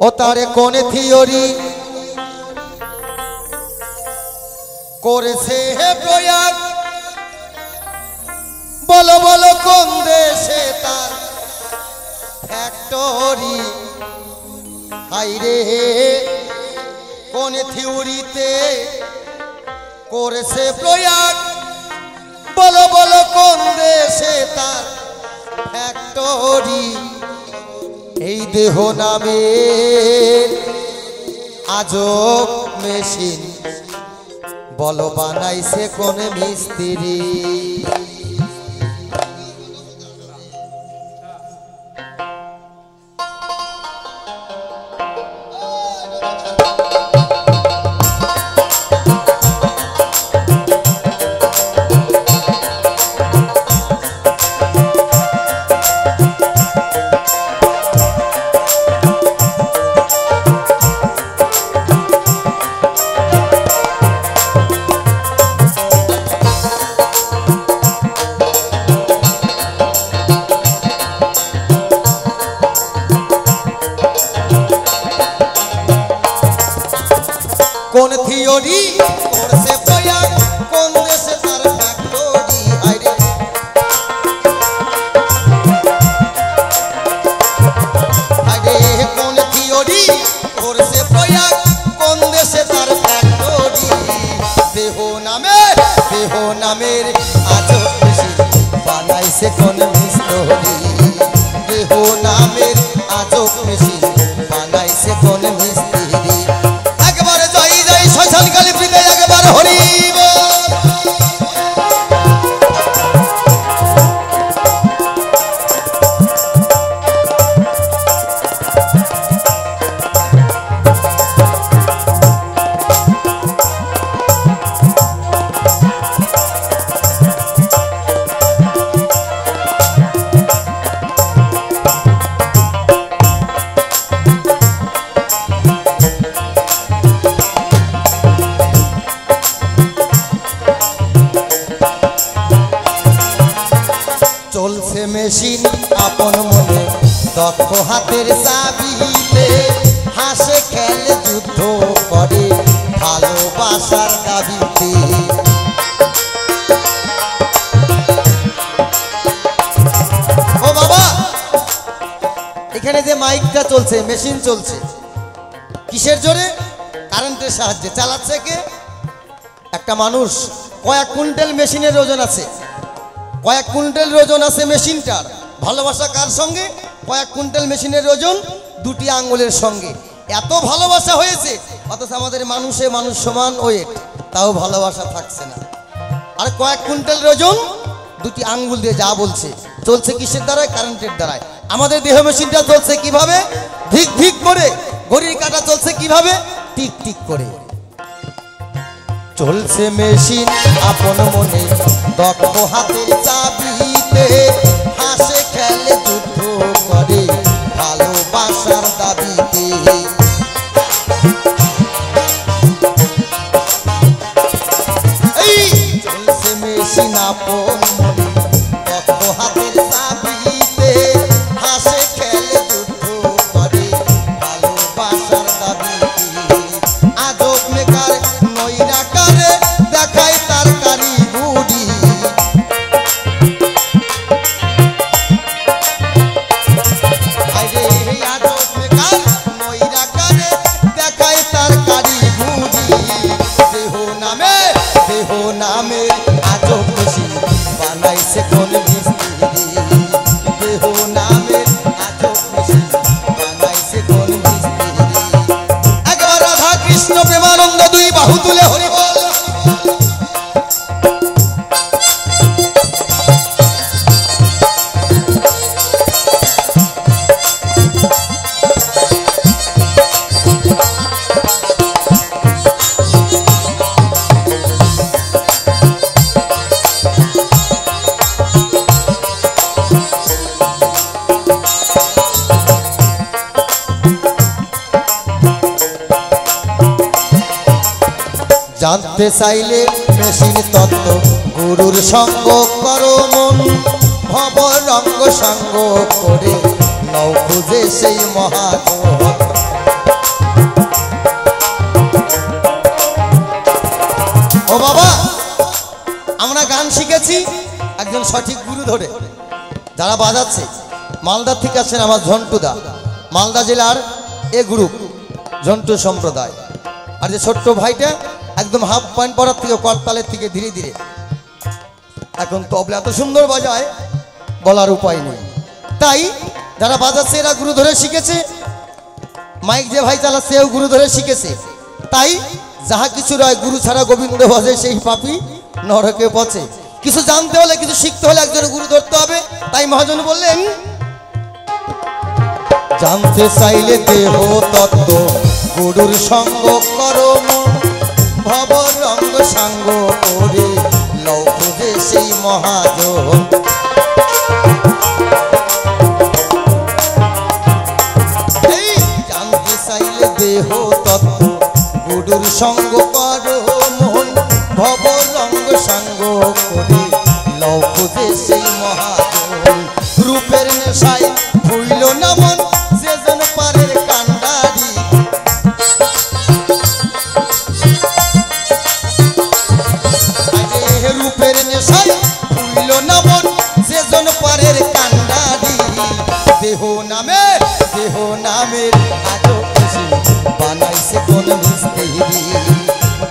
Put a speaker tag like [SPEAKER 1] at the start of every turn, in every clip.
[SPEAKER 1] ও তারে কোন থিওরি করেছে হে প্রয়াগ বলো বলো কোন দেশে তার ফ্যাক্টরি হাইরে কোন থিওরিতে করেছে প্রয়াগ বলো বলো কোন দেশে তার ফ্যাক্টরি এই দেহ নামে আজব মেশিন বলো বানাইছে কোন মিস্ত্রি কোন থিওরি করছে প্রয়াগ কোন দেশে তার ফ্যাক্টরি হাইরে হাইরে কোন থিওরি করছে প্রয়াগ কোন দেশে তার ফ্যাক্টরি দেহ নামের আজব মেশিন বানাইছে কোন মিস্ত্রি দেহ নামের আজব মেশিন বানাইছে কোন মিস্ত্রি কালী প্রীতে একবার হরি চলছে মেশিন আপন মনে দক্ষ হাতের চাবিতে হাসে খেলে যুদ্ধ করে ভালোবাসার দাবিতে ও বাবা এখানে যে মাইকটা চলছে মেশিন চলছে কিসের জোরে কারেন্টের সাহায্যে চালাচ্ছে কে একটা মানুষ কয়েক কুইন্টাল মেশিনের ওজন আছে কয়েক কুইন্টাল ওজন আছে মেশিনটার ভালোবাসা কার সঙ্গে কয়েক কুইন্টাল মেশিনের ওজন দুটি আঙ্গুলের সঙ্গে এত ভালোবাসা হয়েছে অথচ আমাদের মানুষ সমান ওয়েট তাও ভালোবাসা থাকছে না আর কয়েক কুইন্টাল ওজন দুটি আঙ্গুল দিয়ে যা বলছে চলছে কিসের দ্বারায় কারেন্টের দ্বারায় আমাদের দেহ মেশিনটা চলছে কিভাবে ধিক ধিক করে ঘড়ির কাঁটা চলছে কিভাবে টিক টিক করে চলছে মেশিন আপন মনে দক্ষ হাতের চাবিতে হাসে খেলে যুদ্ধ করে ভালোবাসার দাবিতে এই চলছে মেশিন আপন মনে দক্ষ হাতের চাবিতে হাসে খেলে যুদ্ধ করে ভালোবাসার দাবিতে আজব মেকার নইরা কারে দেখায় তার কারি বুড়ি আরে আজব মেকার নইরা কারে দেখায় তার কারি বুড়ি দেহ নামে আজব মেশিন বানাইছে কোন মিস্ত্রি দেহ নামে আজব মেশিন বানাইছে কোন মিস্ত্রি একবার রাধা কৃষ্ণ প্রেমানন্দ দুই বাহু তুলে হরি বল জানতে চাইলে মেশিন তত্ত্ব গুরুর সঙ্গ করো মন ভব রঙ্গ সঙ্গ করে নৌ খুঁজে সেই মহাগণ আমরা গান শিখেছি একজন সঠিক গুরু ধরে। যারা বাজাচ্ছে মালদা থেকে আসেন আমার ঝন্টুদা, মালদা জেলার এ গ্রুপ ঝন্টু সম্প্রদায়। আর যে ছোট্ট ভাইটা একদম হাফ পয়েন্ট পড়ার থেকে করতালের থেকে ধীরে ধীরে এখন তবলা এত সুন্দর বাজায় বলার উপায় নেই। তাই যারা বাজাচ্ছে এরা গুরু ধরে শিখেছে, মাইক যে ভাই চালাচ্ছে এও গুরু ধরে শিখেছে। তাই যাহা কিছু রয় গুরু ছাড়া গোবিন্দ ভজে সেই পাপী নরকে পচে। কিছু জানতে হলে কিছু শিখতে হলে একজন গুরু ধরতে হবে। তাই মহাজন বললেন, জানতে চাইলে দেহ তত্ত্ব গুরুর সঙ্গ করো, ভব রঙ্গ সাঙ্গ করে লও খুঁজে সেই মহাজন। জানতে চাইলে দেহ তত্ত্ব গুরুর সঙ্গ করো মন, ভব রঙ্গ সাঙ্গ করে লও খুঁজে সেই মহাজন। রূপের নেশায় ভুইল না মন সেজন পারের কান্ডারি, রূপের নেশায় ভুইল না মন সেজন পারের কান্ডারি। দেহ নামের আজো খুশি বানাইছে কোন মিস্ত্রি,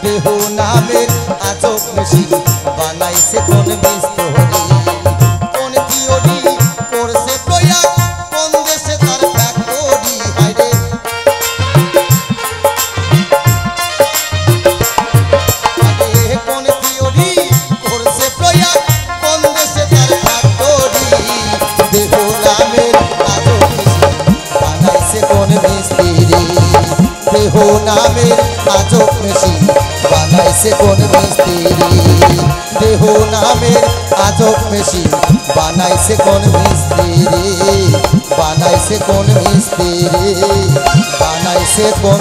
[SPEAKER 1] দেহ নামের আজো খুশি বানাইছে কোন মিস্ত্রি। কোন থিওরি করছে প্রয়াগ, কোন দেশে তার ফ্যাক্টরি, হায়রে কোন থিওরি করছে প্রয়াগ, কোন দেশে তার ফ্যাক্টরি। দেহ নামের আজো বানাইছে কোন মিস্ত্রি, দেহ নামের আজব মেশিন বানাইছে কোন মিস্ত্রি, দেহ নামের আজব মেশিন বানাইছে কোন মিস্ত্রি, বানাইছে কোন মিস্ত্রি, বানাইছে কোন